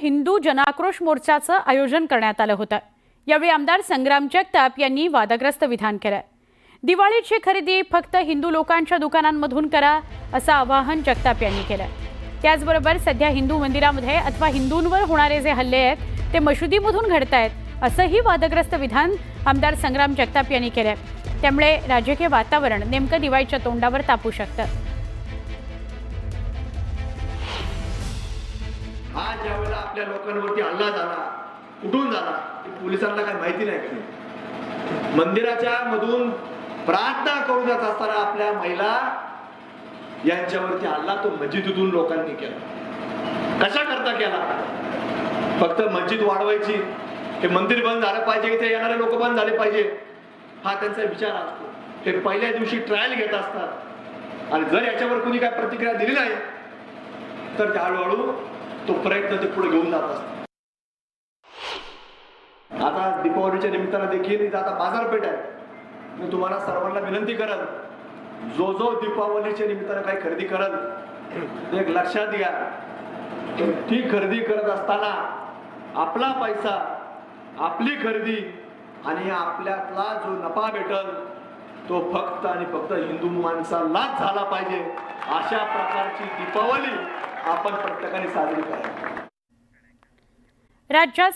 हिंदू जनाक्रोश मोर्चाचं आयोजन करण्यात आलं होतं। यावेळी आमदार संग्राम जगताप यांनी वादग्रस्त विधान केलं। दिवाळीची खरेदी फक्त हिंदू लोकांच्या दुकानांमधून करा असं आवाहन जगताप यांनी केलं। त्याचबरोबर सध्या हिंदू मंदिरामध्ये अथवा हिंदूंवर होणारे जे हल्ले आहेत ते मशिदीमधून घडतायत असंही वादग्रस्त विधान आमदार संग्राम जगताप यांनी केलं। त्यामुळे राजकीय वातावरण नेमकं दिवाळीच्या तोंडावर तापू शकतं। आज ज्यावेळेला आपल्या लोकांवरती हल्ला झाला, कुठून झाला ते पोलिसांना काही माहिती नाही। मंदिराच्या मधून प्रार्थना करू जात असताना आपल्या महिला यांच्यावरती हल्ला तो मस्जिदीतून लोकांनी केला। कशा करता केला? फक्त मस्जिद वाढवायची, हे मंदिर बंद झालं पाहिजे, इथे येणारे लोक बंद झाले पाहिजे, हा त्यांचा विचार असतो। ते पहिल्या दिवशी ट्रायल घेत असतात आणि जर याच्यावर कोणी काय प्रतिक्रिया दिली नाही तर हळूहळू तो प्रयत्न ते पुढे घेऊन जात असतात। आता दीपावलीच्या निमित्तानं देखील इथं आता बाजारपेठ आहे। मी तुम्हाला सर्वांना विनंती करत, जो जो दीपावलीच्या निमित्तानं काही खरेदी करत एक लक्षात घ्या, ती खरेदी करत असताना आपला पैसा, आपली खरेदी आणि आपल्यातला जो नफा भेटल तो फक्त आणि फक्त हिंदू माणसालाच झाला पाहिजे। अशा प्रकारची दीपावली आपण प्रत्येकाने साजरी करावी। राज्यात